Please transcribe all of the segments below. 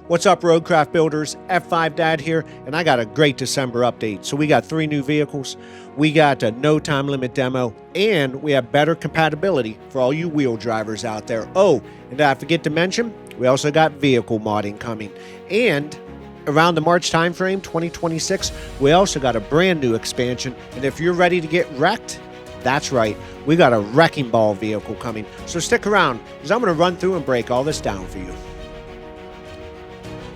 What's up, RoadCraft builders? F5 Dad here, and I got a great December update. So we got 3 new vehicles, we got a no time limit demo, and we have better compatibility for all you wheel drivers out there. Oh, and I forget to mention, we also got vehicle modding coming. And around the March timeframe, 2026, we also got a brand new expansion. And if you're ready to get wrecked, that's right, we got a wrecking ball vehicle coming. So stick around, because I'm going to run through and break all this down for you.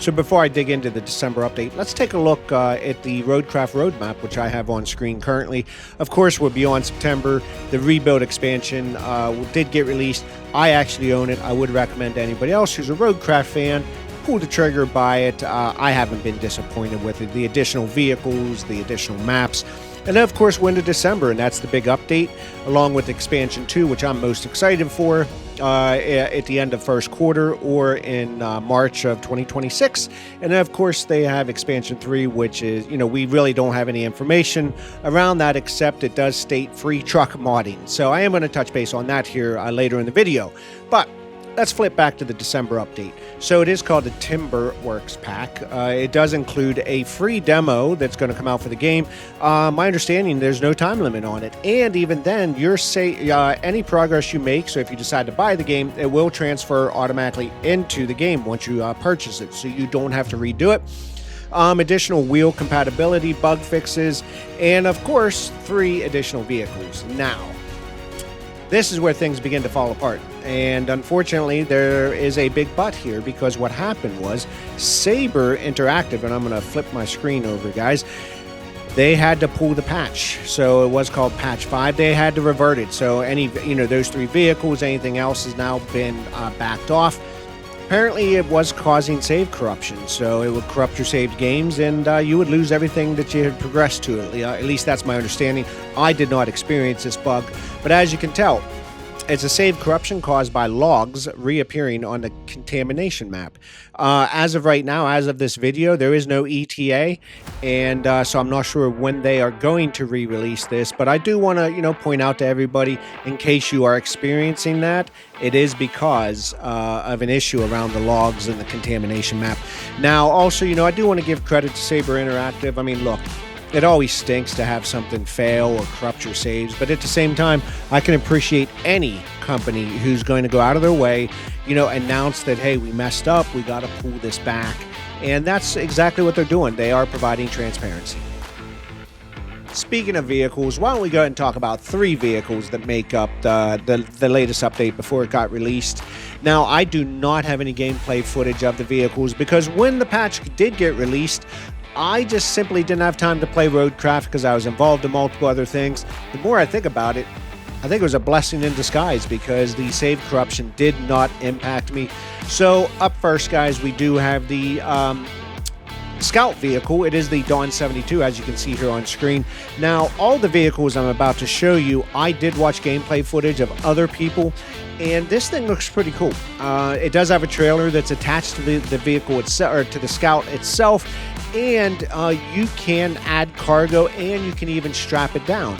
So before I dig into the December update, let's take a look at the RoadCraft roadmap, which I have on screen currently. Of course, we're beyond September. The rebuild expansion did get released. I actually own it. I would recommend to anybody else who's a RoadCraft fan, pull the trigger, buy it. I haven't been disappointed with it. The additional vehicles, the additional maps. And then, of course, we're into December, and that's the big update, along with Expansion 2, which I'm most excited for at the end of first quarter or in March of 2026. And then, of course, they have Expansion 3, which is, we really don't have any information around that, except it does state free truck modding. So I am going to touch base on that here later in the video. But let's flip back to the December update. So it is called the Timberworks Pack. It does include a free demo that's going to come out for the game. My understanding, there's no time limit on it. And even then, any progress you make, so if you decide to buy the game, it will transfer automatically into the game once you purchase it. So you don't have to redo it. Additional wheel compatibility, bug fixes, and of course, 3 additional vehicles. Now, this is where things begin to fall apart. And unfortunately, there is a big but here, because what happened was Saber Interactive, and I'm going to flip my screen over, guys, they had to pull the patch. So it was called Patch 5. They had to revert it. So those 3 vehicles, anything else has now been backed off. Apparently, it was causing save corruption, so it would corrupt your saved games, and you would lose everything that you had progressed to. At least that's my understanding. I did not experience this bug, but as you can tell, it's a save corruption caused by logs reappearing on the contamination map. As of right now, as of this video, there is no ETA, and so I'm not sure when they are going to re-release this, but I do want to, point out to everybody, in case you are experiencing that, it is because of an issue around the logs and the contamination map. Now, also, I do want to give credit to Saber Interactive. I mean, look, it always stinks to have something fail or corrupt your saves, but at the same time, I can appreciate any company who's going to go out of their way, announce that, hey, we messed up, we got to pull this back. And that's exactly what they're doing. They are providing transparency. Speaking of vehicles, why don't we go ahead and talk about 3 vehicles that make up the latest update before it got released. Now, I do not have any gameplay footage of the vehicles, because when the patch did get released, I just simply didn't have time to play RoadCraft because I was involved in multiple other things. The more I think about it, I think it was a blessing in disguise, because the save corruption did not impact me. So up first, guys, we do have the Scout vehicle. It is the Dawn 72, as you can see here on screen. Now, all the vehicles I'm about to show you, I did watch gameplay footage of other people, and this thing looks pretty cool. It does have a trailer that's attached to the vehicle itself, or to the Scout itself, and you can add cargo, and you can even strap it down.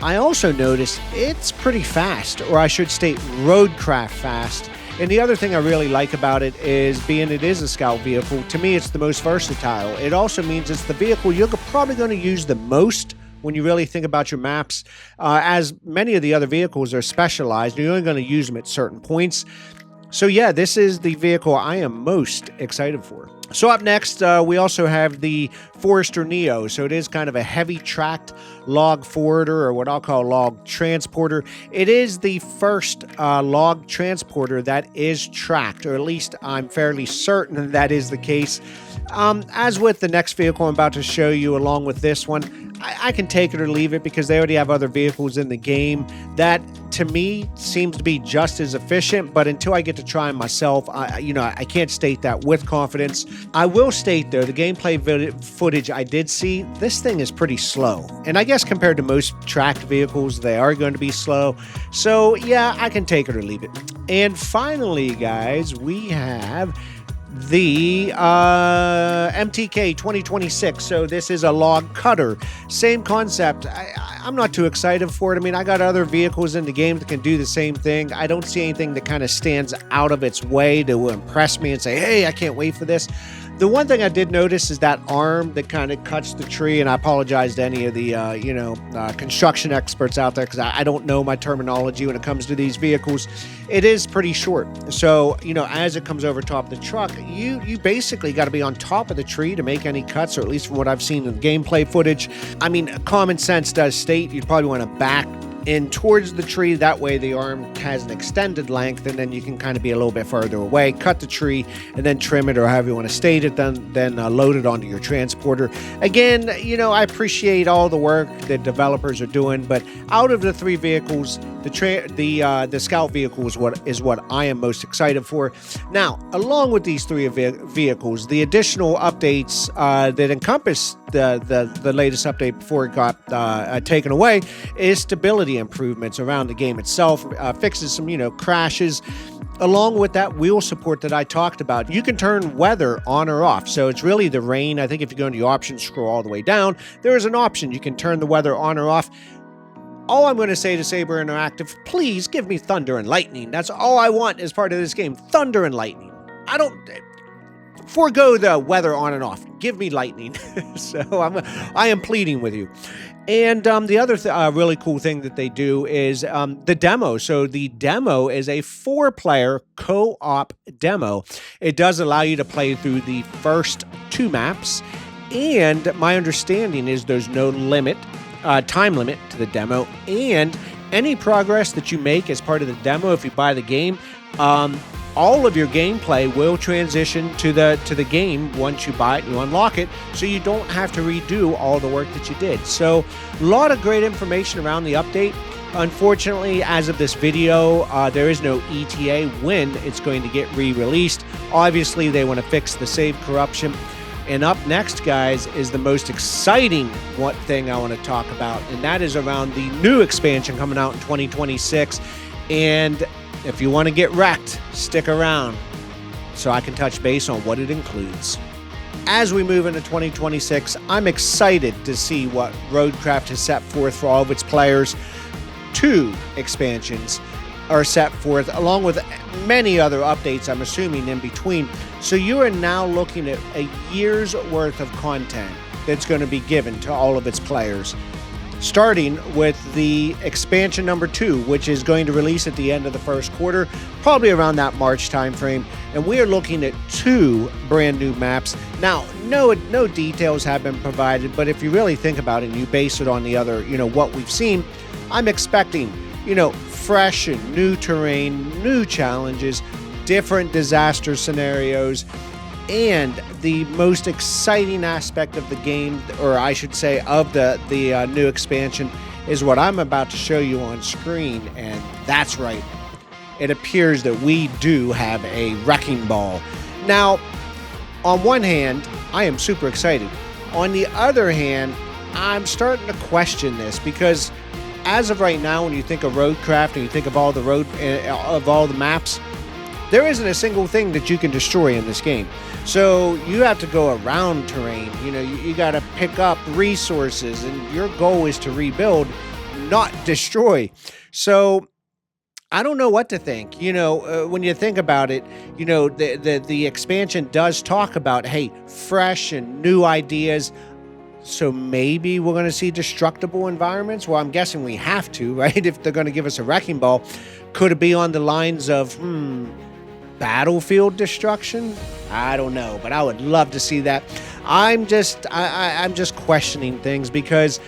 I also noticed it's pretty fast, or I should state RoadCraft fast. And the other thing I really like about it is, being it is a Scout vehicle, to me it's the most versatile. It also means it's the vehicle you're probably going to use the most when you really think about your maps, as many of the other vehicles are specialized. You're only going to use them at certain points. So yeah, this is the vehicle I am most excited for. So up next, we also have the Forester Neo. So it is kind of a heavy tracked log forwarder, or what I'll call log transporter. It is the first log transporter that is tracked, or at least I'm fairly certain that is the case. As with the next vehicle I'm about to show you, along with this one, I can take it or leave it, because they already have other vehicles in the game that, to me, seems to be just as efficient. But until I get to try them myself, I can't state that with confidence. I will state, though, the gameplay footage I did see, this thing is pretty slow. And I guess compared to most tracked vehicles, they are going to be slow. So yeah, I can take it or leave it. And finally, guys, we have the MTK 2026. So this is a log cutter. Same concept. I'm not too excited for it. I mean, I got other vehicles in the game that can do the same thing. I don't see anything that kind of stands out of its way to impress me and say, hey, I can't wait for this. The one thing I did notice is that arm that kind of cuts the tree, and I apologize to any of the, construction experts out there because I don't know my terminology when it comes to these vehicles. It is pretty short. So, as it comes over top of the truck, you basically got to be on top of the tree to make any cuts, or at least from what I've seen in the gameplay footage. I mean, common sense does state you'd probably want to back in towards the tree. That way the arm has an extended length, and then you can kind of be a little bit further away, cut the tree, and then trim it, or however you want to state it, then load it onto your transporter. Again, I appreciate all the work that developers are doing, but out of the three vehicles, the Scout vehicle is what I am most excited for. Now, along with these three vehicles, the additional updates that encompass the latest update before it got taken away is stability improvements around the game itself, fixes some crashes. Along with that wheel support that I talked about, you can turn weather on or off. So it's really the rain. I think if you go into the options, scroll all the way down, there is an option. You can turn the weather on or off. All I'm going to say to Saber Interactive, please give me thunder and lightning. That's all I want as part of this game. Thunder and lightning. I don't forego the weather on and off. Give me lightning. So I am pleading with you. And the other really cool thing that they do is the demo. So the demo is a 4-player co-op demo. It does allow you to play through the first 2 maps. And my understanding is there's no time limit to the demo. And any progress that you make as part of the demo, if you buy the game, all of your gameplay will transition to the game once you buy it and you unlock it, so you don't have to redo all the work that you did. So a lot of great information around the update. Unfortunately, as of this video, there is no ETA when it's going to get re-released. Obviously, they want to fix the save corruption. And up next, guys, is the most exciting thing I want to talk about, and that is around the new expansion coming out in 2026. And if you want to get wrecked, stick around so I can touch base on what it includes. As we move into 2026, I'm excited to see what RoadCraft has set forth for all of its players. 2 expansions are set forth, along with many other updates, I'm assuming, in between. So you are now looking at a year's worth of content that's going to be given to all of its players, starting with the expansion number 2, which is going to release at the end of the first quarter, probably around that March timeframe. And we are looking at 2 brand new maps. Now, no details have been provided, but if you really think about it and you base it on the other, what we've seen, I'm expecting, fresh and new terrain, new challenges, different disaster scenarios. And the most exciting aspect of the game, or I should say of the new expansion, is what I'm about to show you on screen. And that's right. It appears that we do have a wrecking ball. Now, on one hand, I am super excited. On the other hand, I'm starting to question this, because as of right now, when you think of RoadCraft and you think of all the maps, there isn't a single thing that you can destroy in this game. So you have to go around terrain. You got to pick up resources, and your goal is to rebuild, not destroy. So I don't know what to think. When you think about it, the expansion does talk about, hey, fresh and new ideas. So maybe we're going to see destructible environments. Well, I'm guessing we have to, right? If they're going to give us a wrecking ball, could it be on the lines of, battlefield destruction? I don't know, but I would love to see that. I'm just questioning things, because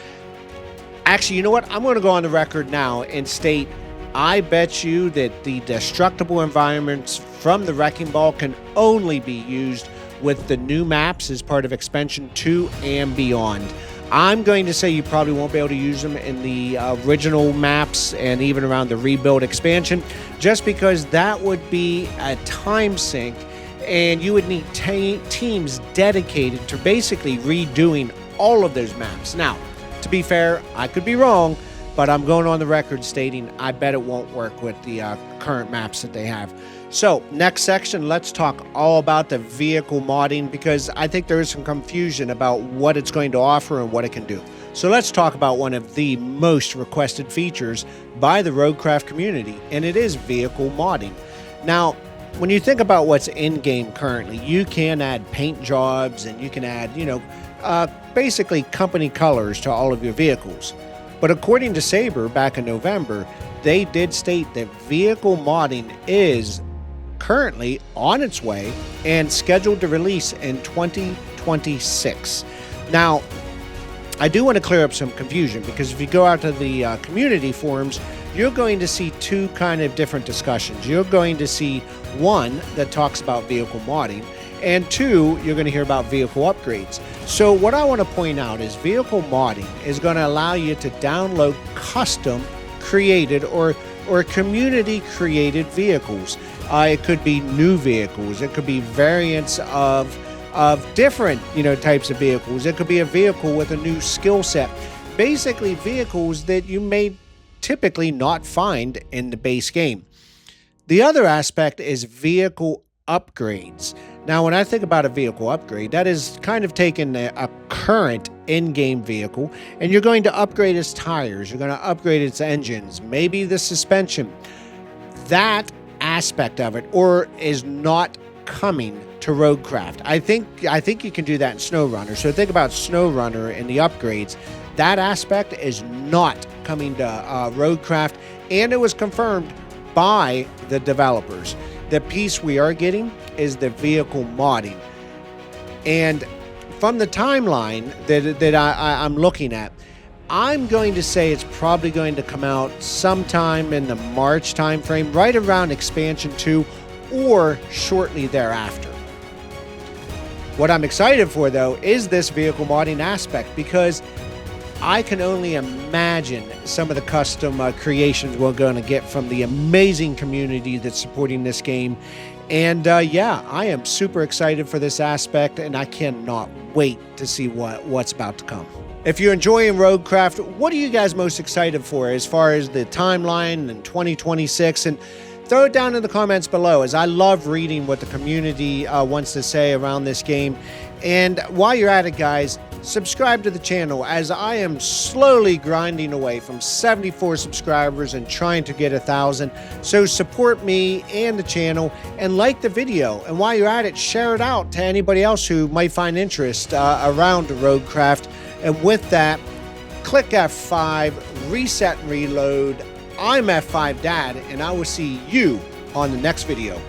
actually, you know what? I'm going to go on the record now and state, I bet you that the destructible environments from the wrecking ball can only be used with the new maps as part of expansion 2 and beyond. I'm going to say you probably won't be able to use them in the original maps and even around the rebuild expansion, just because that would be a time sink, and you would need teams dedicated to basically redoing all of those maps. Now, to be fair, I could be wrong, but I'm going on the record stating I bet it won't work with the current maps that they have. So next section, let's talk all about the vehicle modding, because I think there is some confusion about what it's going to offer and what it can do. So let's talk about one of the most requested features by the RoadCraft community, and it is vehicle modding. Now, when you think about what's in-game currently, you can add paint jobs and you can add, basically company colors to all of your vehicles. But according to Sabre back in November, they did state that vehicle modding is currently on its way and scheduled to release in 2026. Now, I do want to clear up some confusion, because if you go out to the community forums, you're going to see two kind of different discussions. You're going to see one that talks about vehicle modding, and two, you're going to hear about vehicle upgrades. So what I want to point out is vehicle modding is going to allow you to download custom created or community created vehicles. It could be new vehicles. It could be variants of different types of vehicles. It could be a vehicle with a new skill set. Basically, vehicles that you may typically not find in the base game. The other aspect is vehicle upgrades. Now, when I think about a vehicle upgrade, that is kind of taking a current in-game vehicle and you're going to upgrade its tires, you're going to upgrade its engines, maybe the suspension. That aspect of it is not coming to RoadCraft. I think you can do that in SnowRunner. So think about SnowRunner and the upgrades. That aspect is not coming to RoadCraft, and it was confirmed by the developers. The piece we are getting is the vehicle modding. And from the timeline that I'm looking at, I'm going to say it's probably going to come out sometime in the March timeframe, right around Expansion 2 or shortly thereafter. What I'm excited for, though, is this vehicle modding aspect, because I can only imagine some of the custom creations we're going to get from the amazing community that's supporting this game. And yeah, I am super excited for this aspect, and I cannot wait to see what's about to come. If you're enjoying RoadCraft, what are you guys most excited for as far as the timeline in 2026? And throw it down in the comments below, as I love reading what the community wants to say around this game. And while you're at it, guys, subscribe to the channel, as I am slowly grinding away from 74 subscribers and trying to get 1,000. So support me and the channel and like the video. And while you're at it, share it out to anybody else who might find interest around RoadCraft. And with that, click F5, reset and reload. I'm F5 Dad, and I will see you on the next video.